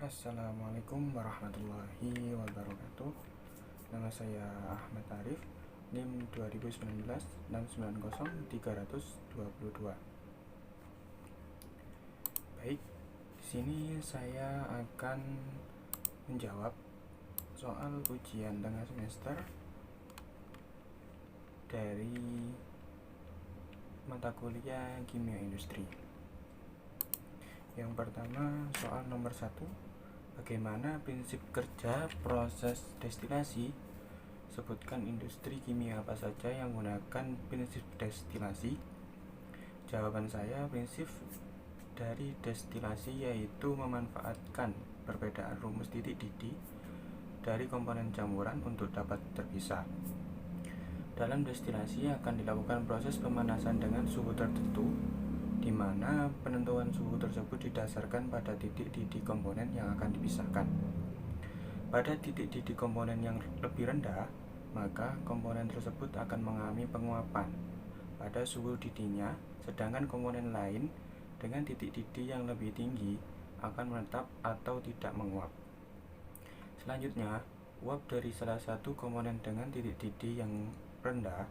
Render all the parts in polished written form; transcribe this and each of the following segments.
Assalamualaikum warahmatullahi wabarakatuh. Nama saya Ahmad Arif, NIM 2019690322. Baik, di sini saya akan menjawab soal ujian tengah semester dari mata kuliah Kimia Industri. Yang pertama, soal nomor 1. Bagaimana prinsip kerja proses destilasi? Sebutkan industri kimia apa saja yang menggunakan prinsip destilasi. Jawaban saya, prinsip dari destilasi yaitu memanfaatkan perbedaan rumus titik didih dari komponen campuran untuk dapat terpisah. Dalam destilasi akan dilakukan proses pemanasan dengan suhu tertentu, di mana penentuan suhu tersebut didasarkan pada titik didih komponen yang akan dipisahkan. Pada titik didih komponen yang lebih rendah, maka komponen tersebut akan mengalami penguapan pada suhu didihnya, sedangkan komponen lain dengan titik didih yang lebih tinggi akan menetap atau tidak menguap. Selanjutnya, uap dari salah satu komponen dengan titik didih yang rendah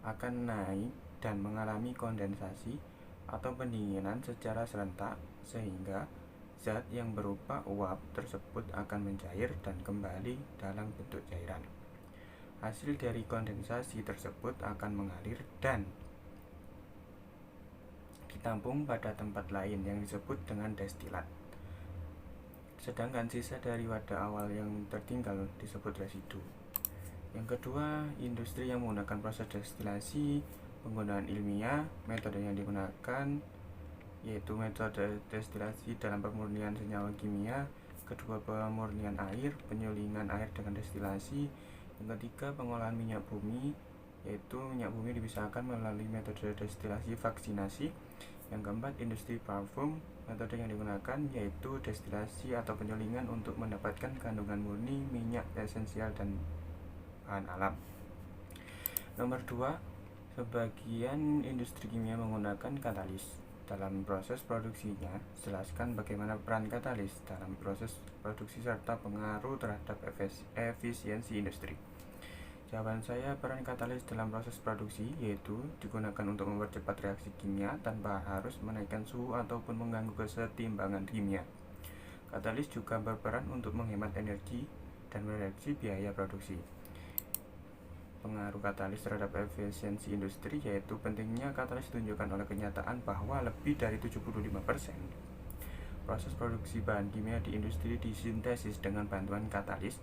akan naik dan mengalami kondensasi atau pendinginan secara serentak, sehingga zat yang berupa uap tersebut akan mencair dan kembali dalam bentuk cairan. Hasil dari kondensasi tersebut akan mengalir dan ditampung pada tempat lain yang disebut dengan destilat. Sedangkan sisa dari wadah awal yang tertinggal disebut residu. Yang kedua, industri yang menggunakan proses destilasi. Penggunaan ilmiah, metode yang digunakan yaitu metode destilasi dalam pemurnian senyawa kimia. Kedua, pemurnian air, penyulingan air dengan destilasi. Yang ketiga, pengolahan minyak bumi, yaitu minyak bumi dipisahkan melalui metode destilasi vaksinasi. Yang keempat, industri parfum, metode yang digunakan yaitu destilasi atau penyulingan untuk mendapatkan kandungan murni minyak esensial dan bahan alam. Nomor 2, sebagian industri kimia menggunakan katalis dalam proses produksinya. Jelaskan bagaimana peran katalis dalam proses produksi serta pengaruh terhadap efisiensi industri. Jawaban saya, peran katalis dalam proses produksi yaitu digunakan untuk mempercepat reaksi kimia tanpa harus menaikkan suhu ataupun mengganggu kesetimbangan kimia. Katalis juga berperan untuk menghemat energi dan mereduksi biaya produksi. Pengaruh katalis terhadap efisiensi industri yaitu pentingnya katalis ditunjukkan oleh kenyataan bahwa lebih dari 75% proses produksi bahan kimia di industri disintesis dengan bantuan katalis.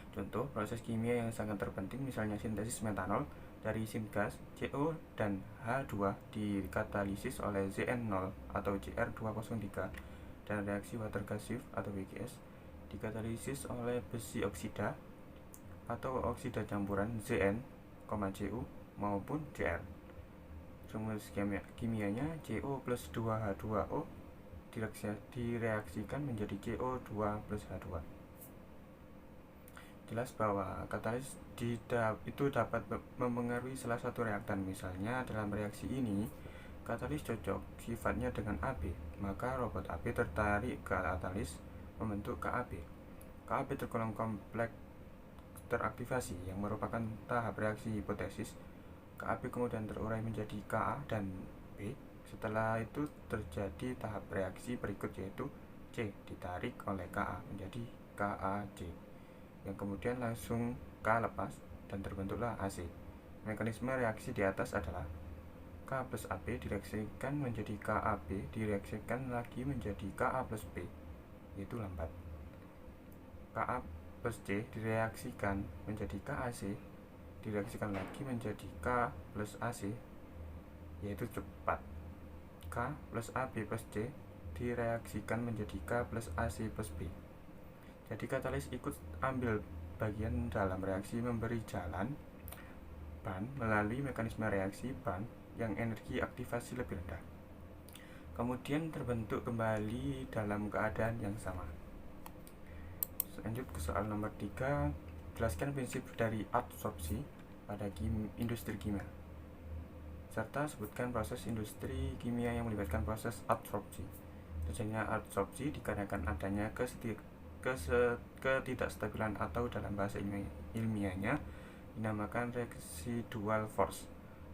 Contoh proses kimia yang sangat terpenting misalnya sintesis metanol dari syngas CO dan H2 dikatalisis oleh Zn0 atau Cr203, dan reaksi water gas shift atau WGS dikatalisis oleh besi oksida atau oksida campuran Zn, Cu maupun Cr. Rumus kimianya CO plus 2H2O direaksikan menjadi CO2 plus H2. Jelas bahwa katalis itu dapat mempengaruhi salah satu reaktan. Misalnya dalam reaksi ini katalis cocok sifatnya dengan AB, maka robot AB tertarik ke katalis membentuk KAB. KAB tergolong kompleks teraktivasi yang merupakan tahap reaksi hipotesis. KAB kemudian terurai menjadi Ka dan B. Setelah itu terjadi tahap reaksi berikut yaitu C ditarik oleh Ka menjadi KaC, yang kemudian langsung K lepas dan terbentuklah AC. Mekanisme reaksi di atas adalah K plus AB direaksikan menjadi KAB, direaksikan lagi menjadi Ka plus B, yaitu lambat. Ka plus C direaksikan menjadi KAC, direaksikan lagi menjadi K plus AC, yaitu cepat. K plus AB plus C direaksikan menjadi K plus AC plus B. Jadi katalis ikut ambil bagian dalam reaksi memberi jalan bahan melalui mekanisme reaksi bahan yang energi aktivasi lebih rendah, kemudian terbentuk kembali dalam keadaan yang sama. Lanjut ke soal nomor 3. Jelaskan prinsip dari absorpsi pada industri kimia, serta sebutkan proses industri kimia yang melibatkan proses absorpsi. Terjadinya adsorpsi dikarenakan adanya ketidakstabilan atau dalam bahasa ilmiahnya dinamakan residual force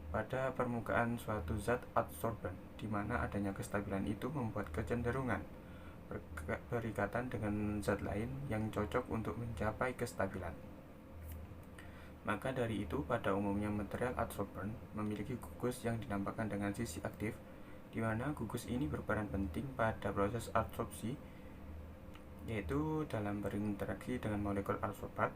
pada permukaan suatu zat adsorbent, di mana adanya kestabilan itu membuat kecenderungan berikatan dengan zat lain yang cocok untuk mencapai kestabilan. Maka dari itu, pada umumnya material adsorbent memiliki gugus yang dinamakan dengan sisi aktif, di mana gugus ini berperan penting pada proses adsorpsi, yaitu dalam berinteraksi dengan molekul adsorbat.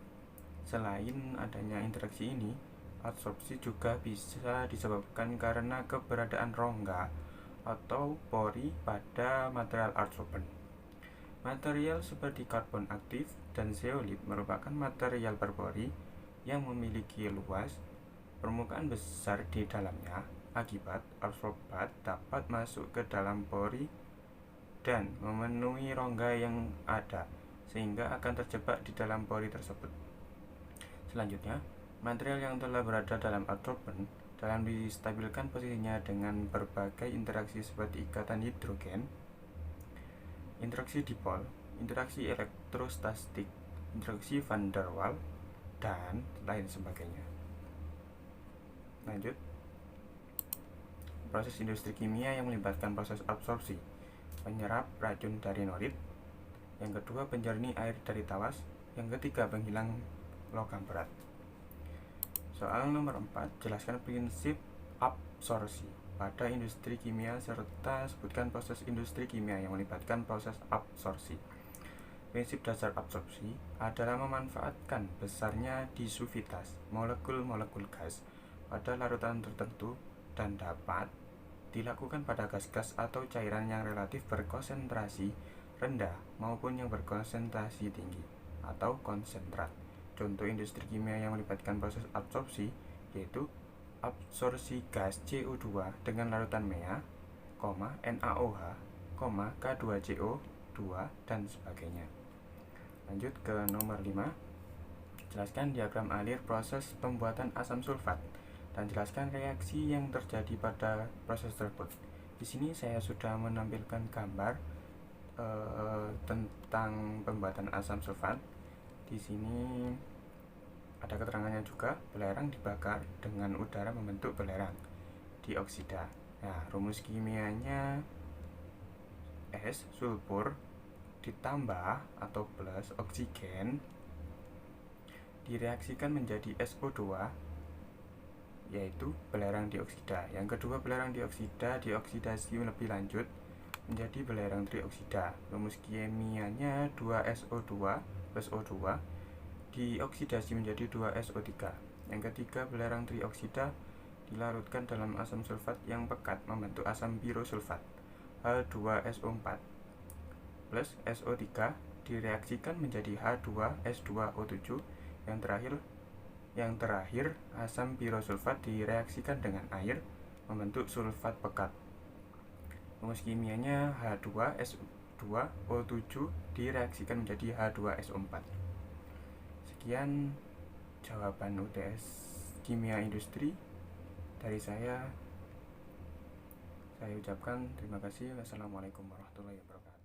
Selain adanya interaksi ini, adsorpsi juga bisa disebabkan karena keberadaan rongga atau pori pada material adsorbent. Material seperti karbon aktif dan zeolit merupakan material berpori yang memiliki luas permukaan besar di dalamnya. Akibat adsorbat dapat masuk ke dalam pori dan memenuhi rongga yang ada, sehingga akan terjebak di dalam pori tersebut. Selanjutnya, material yang telah berada dalam adsorbent dalam distabilkan posisinya dengan berbagai interaksi seperti ikatan hidrogen, interaksi dipol, interaksi elektrostatik, interaksi van der Waals, dan lain sebagainya. Lanjut, proses industri kimia yang melibatkan proses absorpsi, penyerap racun dari norit, yang kedua penjernih air dari tawas, yang ketiga penghilang logam berat. Soal nomor 4, jelaskan prinsip absorpsi pada industri kimia serta sebutkan proses industri kimia yang melibatkan proses absorpsi. Prinsip dasar absorpsi adalah memanfaatkan besarnya disuivitas molekul-molekul gas pada larutan tertentu dan dapat dilakukan pada gas-gas atau cairan yang relatif berkonsentrasi rendah maupun yang berkonsentrasi tinggi atau konsentrat. Contoh industri kimia yang melibatkan proses absorpsi yaitu absorpsi gas CO2 dengan larutan MEA, NaOH, K2CO2 dan sebagainya. Lanjut ke nomor 5. Jelaskan diagram alir proses pembuatan asam sulfat dan jelaskan reaksi yang terjadi pada proses tersebut. Di sini saya sudah menampilkan gambar tentang pembuatan asam sulfat. Di sini ada keterangannya juga, belerang dibakar dengan udara membentuk belerang dioksida. Nah, rumus kimianya S sulfur ditambah atau plus oksigen direaksikan menjadi SO2, yaitu belerang dioksida. Yang kedua, belerang dioksida dioksidasi lebih lanjut menjadi belerang trioksida. Rumus kimianya 2SO2 plus O2 dioksidasi menjadi 2SO3. Yang ketiga, belerang trioksida dilarutkan dalam asam sulfat yang pekat membentuk asam birosulfat H2SO4 plus SO3 direaksikan menjadi H2S2O7. Yang terakhir asam birosulfat direaksikan dengan air membentuk sulfat pekat. Rumus kimianya H2S2O7 direaksikan menjadi H2SO4. Sekian jawaban UTS Kimia Industri dari saya. Saya ucapkan terima kasih. Wassalamualaikum warahmatullahi wabarakatuh.